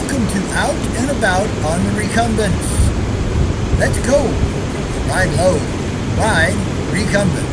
Welcome to Out and About on the Recumbents. Let's go. Ride low. Ride recumbent.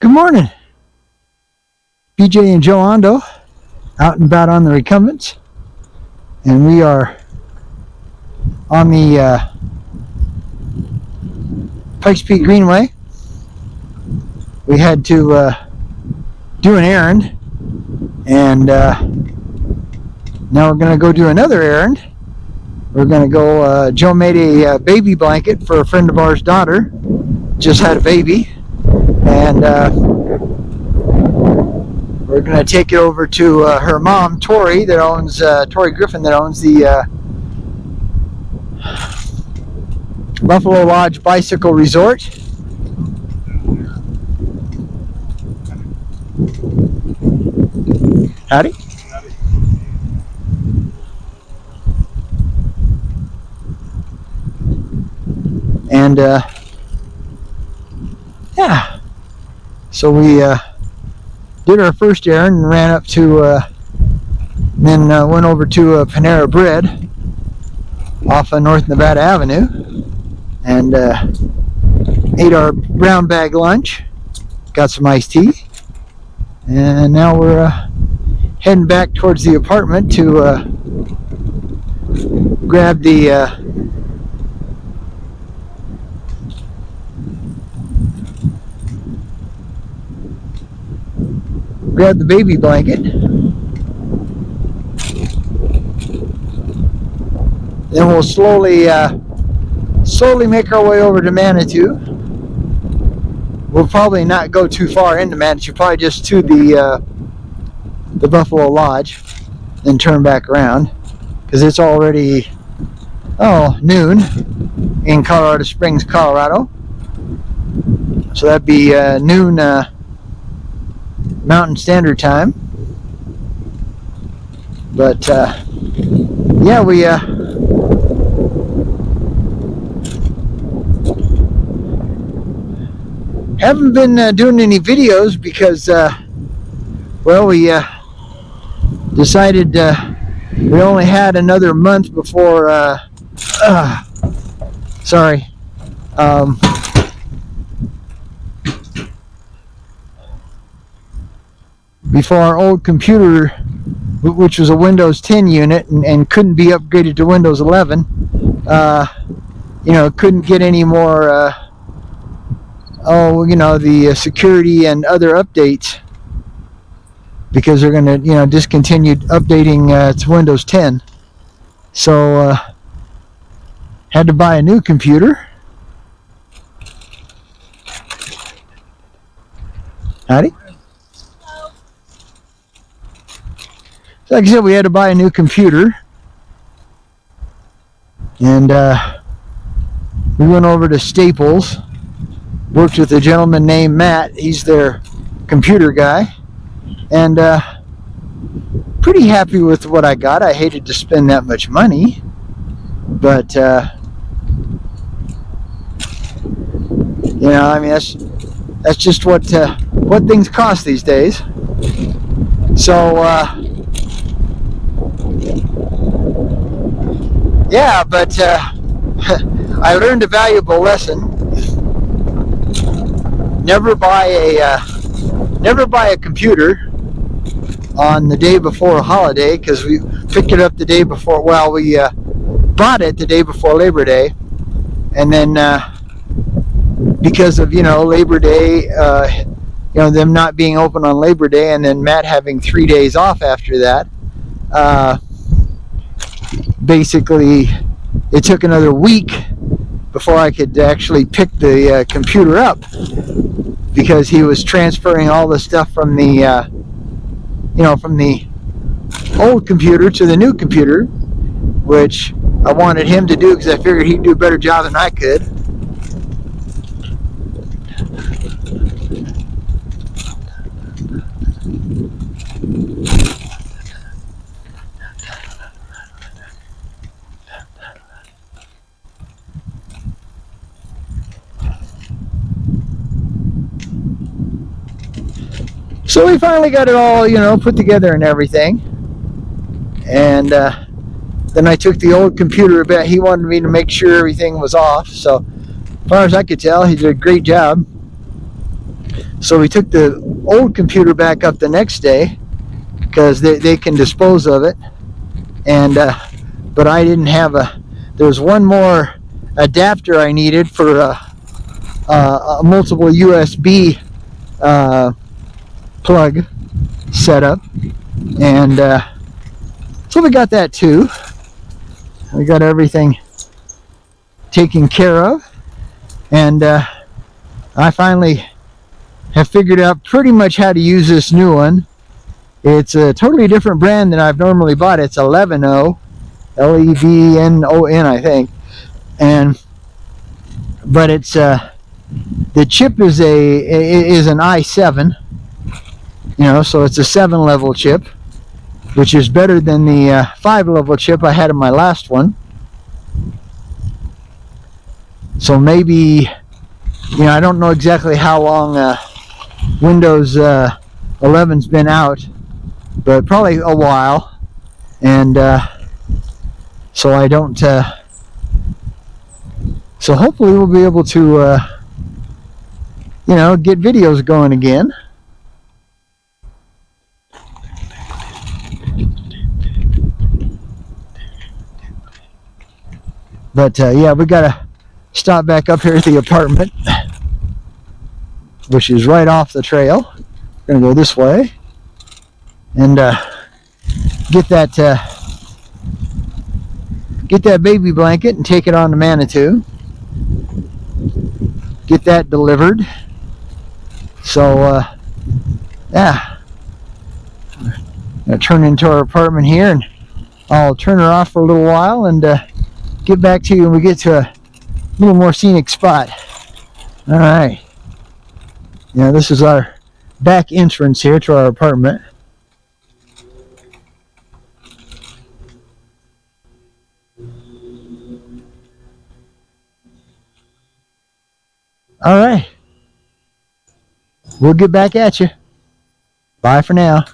Good morning. BJ and Joe Ondo out and about on the Recumbents, and we are on the Pikes Peak Greenway. We had to do an errand, and now we're going to go do another errand. We're going to go, Joe made a baby blanket for a friend of ours' daughter, just had a baby. And we're going to take it over to her mom, Tori, that owns Tori Griffin, that owns the Buffalo Lodge Bicycle Resort. Howdy. And yeah. So we did our first errand and ran up to, then went over to Panera Bread off of North Nevada Avenue and ate our brown bag lunch, got some iced tea, and now we're heading back towards the apartment to grab the baby blanket. Then we'll slowly make our way over to Manitou. We'll probably not go too far into Manitou, probably just to the Buffalo Lodge, then turn back around, because it's already noon in Colorado Springs, Colorado. So that'd be noon Mountain Standard Time. But yeah, we haven't been doing any videos because well, we decided we only had another month before sorry, before our old computer, which was a Windows 10 unit and couldn't be upgraded to Windows 11, couldn't get any more the security and other updates, because they're going to discontinue updating to Windows 10. So had to buy a new computer. Howdy. like I said, we had to buy a new computer. And we went over to Staples, worked with a gentleman named Matt. He's their computer guy. And pretty happy with what I got. I hated to spend that much money. But, you know, I mean, that's just what things cost these days. So, yeah, but I learned a valuable lesson. Never buy a computer on the day before a holiday, because we picked it up the day before. Well, we bought it the day before Labor Day, and then because of, you know, Labor Day, you know, them not being open on Labor Day, and then Matt having 3 days off after that, basically it took another week before I could actually pick the computer up, because he was transferring all the stuff from the you know, from the old computer to the new computer, which I wanted him to do because I figured he'd do a better job than I could. So we finally got it all, you know, put together and everything. And then I took the old computer back. He wanted me to make sure everything was off. So as far as I could tell, he did a great job. So we took the old computer back up the next day, because they can dispose of it. And but I didn't have there was one more adapter I needed for a multiple USB plug setup, and so we got that too. We got everything taken care of, and I finally have figured out pretty much how to use this new one. It's a totally different brand than I've normally bought. It's Levino, Levnon, I think, but it's the chip is an i7. You know, so it's a 7-level chip, which is better than the 5-level chip I had in my last one. So maybe, you know, I don't know exactly how long Windows 11's been out, but probably a while. And so I don't, so hopefully we'll be able to, you know, get videos going again. But yeah, we gotta stop back up here at the apartment, which is right off the trail. We're gonna go this way and get that baby blanket and take it on to Manitou. Get that delivered. So yeah, I'm gonna turn into our apartment here, and I'll turn her off for a little while and get back to you when we get to a little more scenic spot. All right. Yeah, this is our back entrance here to our apartment. All right. We'll get back at you. Bye for now.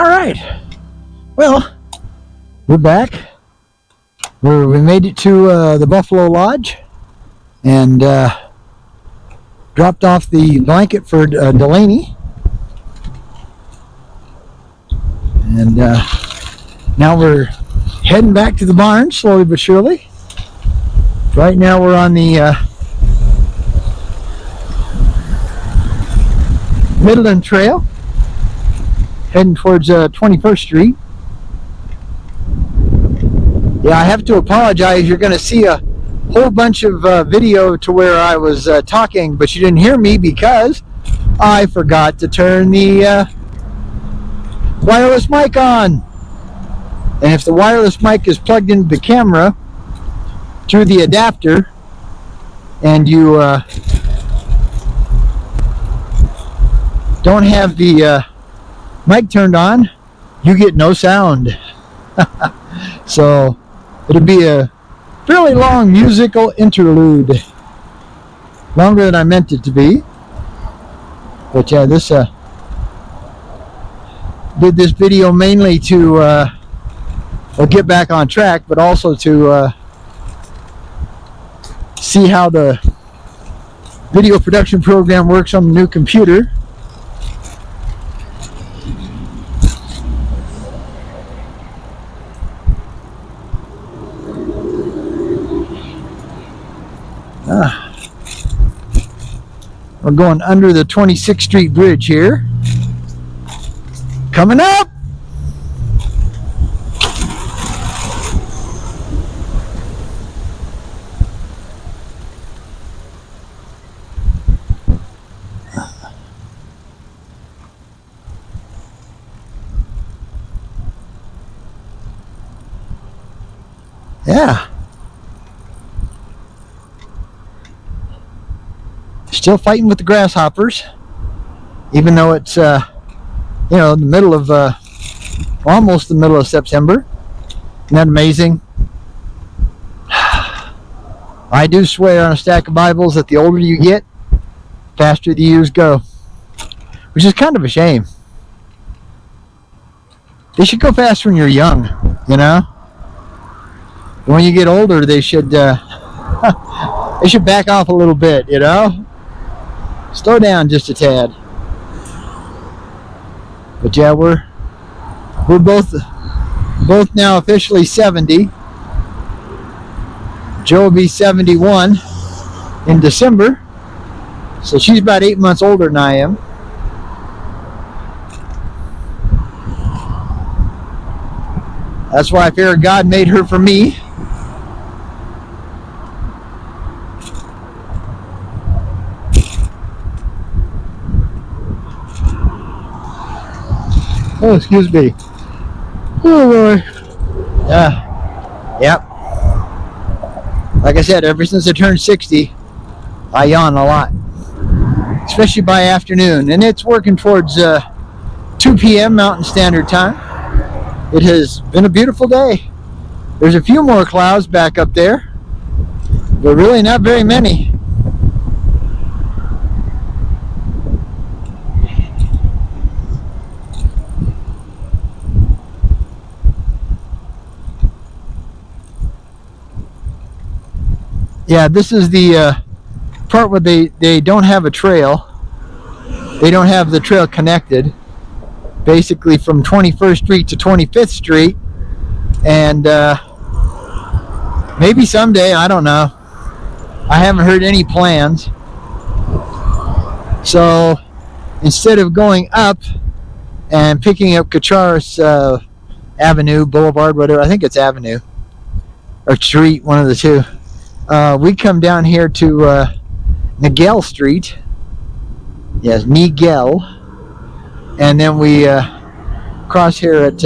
right. Well, we're back. We made it to the Buffalo Lodge and dropped off the blanket for Delaney. And now we're heading back to the barn slowly but surely. Right now we're on the Midland Trail, heading towards 21st Street. Yeah, I have to apologize. You're going to see a whole bunch of video to where I was talking, but you didn't hear me because I forgot to turn the wireless mic on. And if the wireless mic is plugged into the camera through the adapter and you don't have the mic turned on, you get no sound. So it'll be a fairly long musical interlude, longer than I meant it to be. But yeah, this did this video mainly to get back on track, but also to see how the video production program works on the new computer. We're going under the 26th Street Bridge here. Coming up! Yeah. Still fighting with the grasshoppers, even though it's the middle of almost the middle of September. Isn't that amazing? I do swear on a stack of Bibles that the older you get, faster the years go, which is kind of a shame. They should go faster when you're young, you know. When you get older, they should back off a little bit, you know. Slow down just a tad. But yeah, we're both now officially 70. Joe will be 71 in December, so she's about 8 months older than I am. That's why I figured God made her for me. Oh, excuse me. Oh, boy. Yep. Like I said, ever since I turned 60, I yawn a lot. Especially by afternoon. And it's working towards 2 p.m. Mountain Standard Time. It has been a beautiful day. There's a few more clouds back up there, but really not very many. Yeah, this is the part where they don't have a trail. They don't have the trail connected. Basically from 21st Street to 25th Street. And maybe someday, I don't know. I haven't heard any plans. So instead of going up and picking up Kacharis Avenue, Boulevard, whatever, I think it's Avenue. Or Street, one of the two. We come down here to Niguel Street. Yes, Niguel. And then we cross here at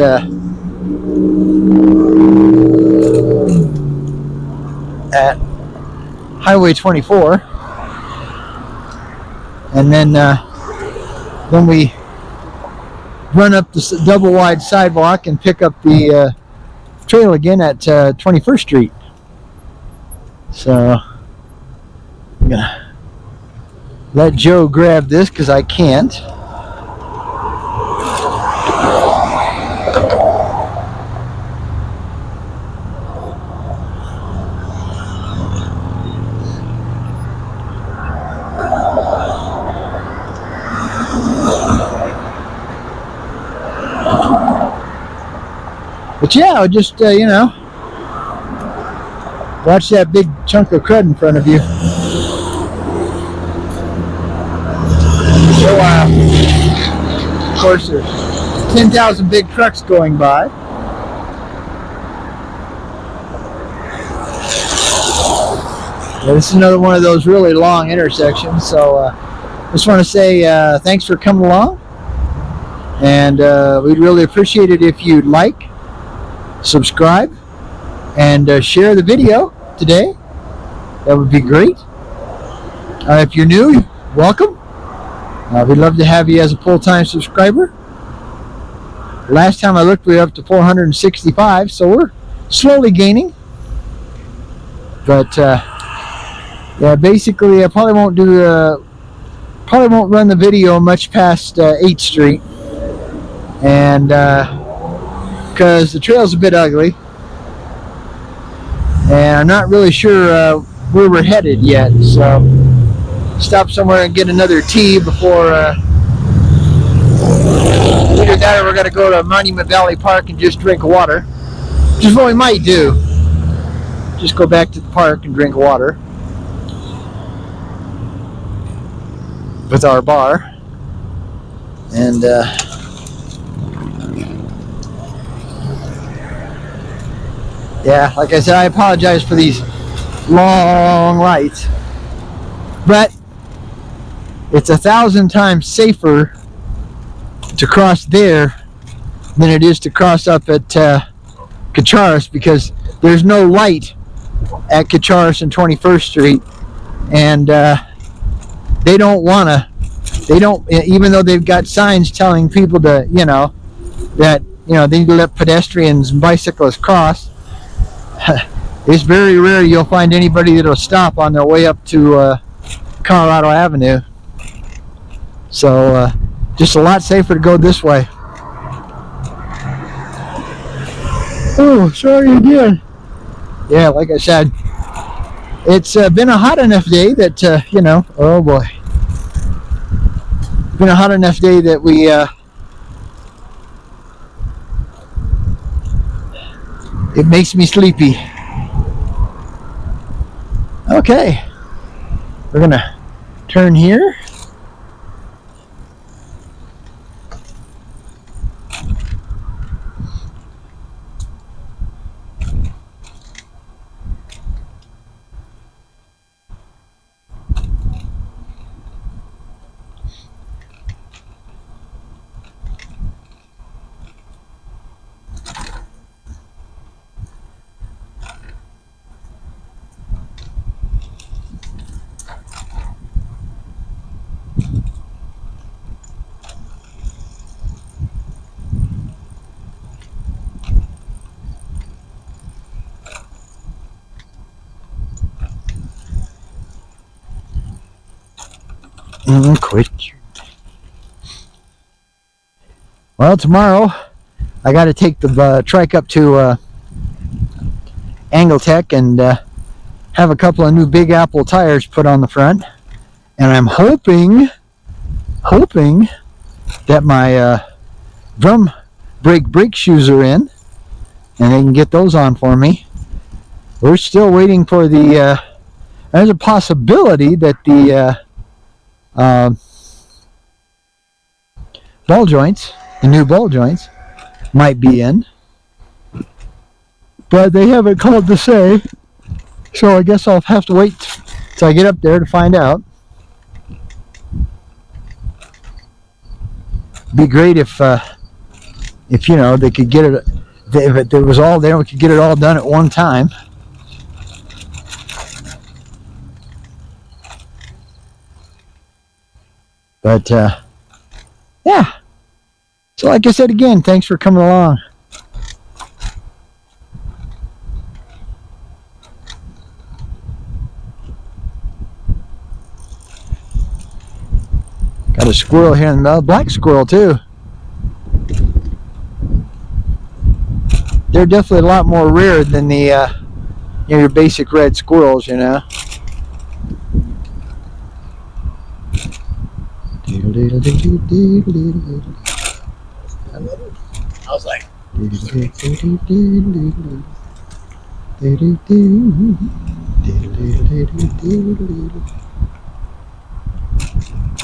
Highway 24. And then we run up the double wide sidewalk and pick up the trail again at 21st Street. So I'm gonna let Joe grab this because I can't. But yeah, just, you know, watch that big chunk of crud in front of you. So, of course, there's 10,000 big trucks going by. Yeah, this is another one of those really long intersections. So, just want to say thanks for coming along. And we'd really appreciate it if you'd like, subscribe, and share the video today. That would be great. If you're new, welcome. We'd love to have you as a full-time subscriber. Last time I looked, we were up to 465, so we're slowly gaining. But yeah, basically, I probably won't run the video much past 8th Street, and because the trail's a bit ugly, and I'm not really sure where we're headed yet. So stop somewhere and get another tea before either that or we're going to go to Monument Valley Park and just drink water, which is what we might do. Just go back to the park and drink water with our bar. And yeah, like I said, I apologize for these long lights, but it's 1,000 times safer to cross there than it is to cross up at Cacharis, because there's no light at Cacharis and 21st Street, and they don't want to, even though they've got signs telling people to, you know, that, you know, they need to let pedestrians and bicyclists cross. It's very rare you'll find anybody that'll stop on their way up to Colorado Avenue. So just a lot safer to go this way. Oh, sorry again. Yeah, like I said, it's been a hot enough day that, you know, oh boy. It's been a hot enough day that we it makes me sleepy. Okay, we're gonna turn here. Quit. Well, tomorrow I got to take the trike up to Angletech and have a couple of new Big Apple tires put on the front, and I'm hoping that my drum brake shoes are in, and they can get those on for me. We're still waiting for the. There's a possibility that the ball joints, the new ball joints, might be in, but they haven't called to say, so I guess I'll have to wait till I get up there to find out. Be great if you know, they could get it, if it was all there, we could get it all done at one time. But yeah, so like I said again, thanks for coming along. Got a squirrel here in the black squirrel too. They're definitely a lot more rare than the you know, your basic red squirrels, you know. I was like,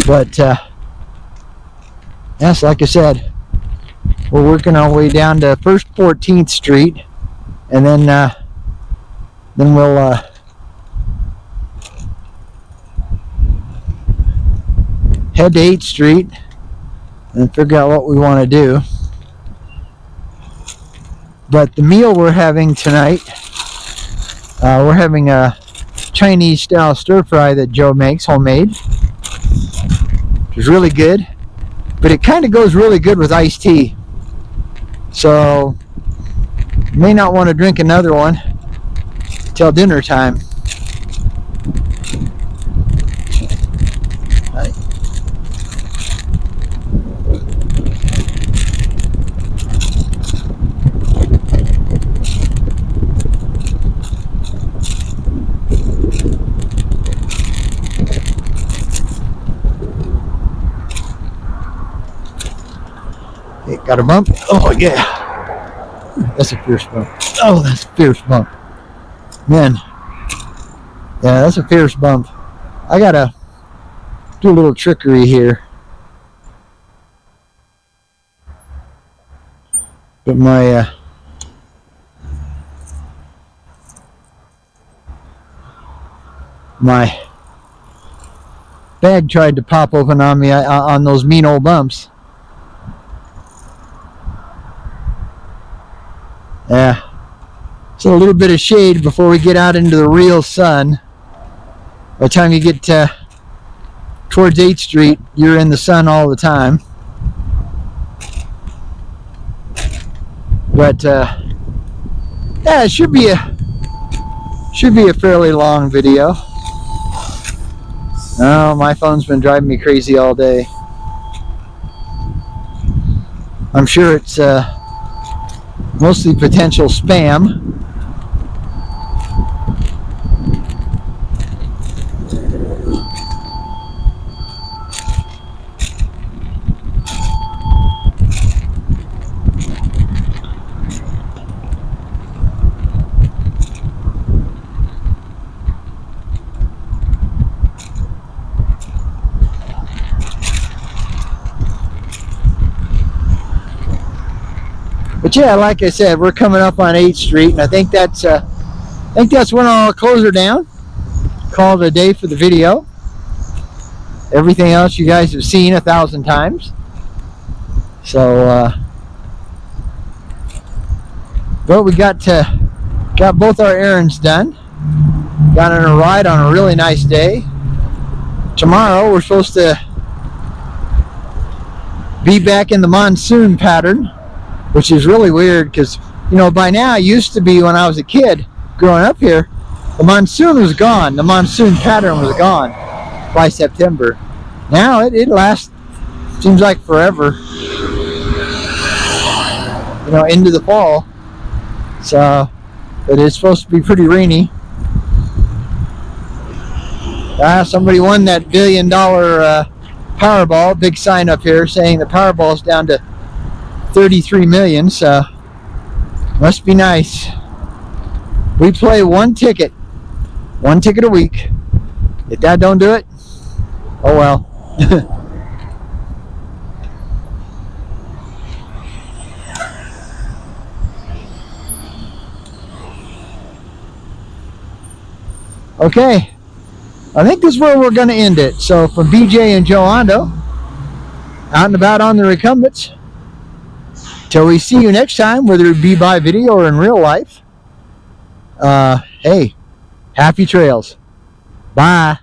But yes, like I said, we're working our way down to first 14th Street, and then we'll head to 8th Street and figure out what we want to do. But the meal we're having tonight, we're having a Chinese style stir fry that Joe makes, homemade, which is really good, but it kind of goes really good with iced tea. So you may not want to drink another one till dinner time. Okay, got a bump. Oh yeah. That's a fierce bump. Oh, that's a fierce bump. Man. Yeah, that's a fierce bump. I gotta do a little trickery here. But my bag tried to pop open on me on those mean old bumps. Yeah. So a little bit of shade before we get out into the real sun. By the time you get towards 8th Street, you're in the sun all the time. But yeah, it should be a fairly long video. Oh, my phone's been driving me crazy all day. I'm sure it's mostly potential spam. But yeah, like I said, we're coming up on 8th Street, and I think that's when I'll close her down. Call it a day for the video. Everything else you guys have seen 1,000 times. So, but we got both our errands done. Got on a ride on a really nice day. Tomorrow we're supposed to be back in the monsoon pattern, which is really weird because, you know, by now it used to be when I was a kid growing up here, the monsoon was gone. The monsoon pattern was gone by September. Now it lasts, seems like forever, you know, into the fall. So, but it's supposed to be pretty rainy. Somebody won that $1 billion Powerball. Big sign up here saying the Powerball's down to 33 million, so must be nice. We play one ticket a week. If that don't do it, oh well. Okay, I think this is where we're going to end it. So from BJ and Joe Hondo, out and about on the Recumbents. Till we see you next time, whether it be by video or in real life, hey, happy trails. Bye.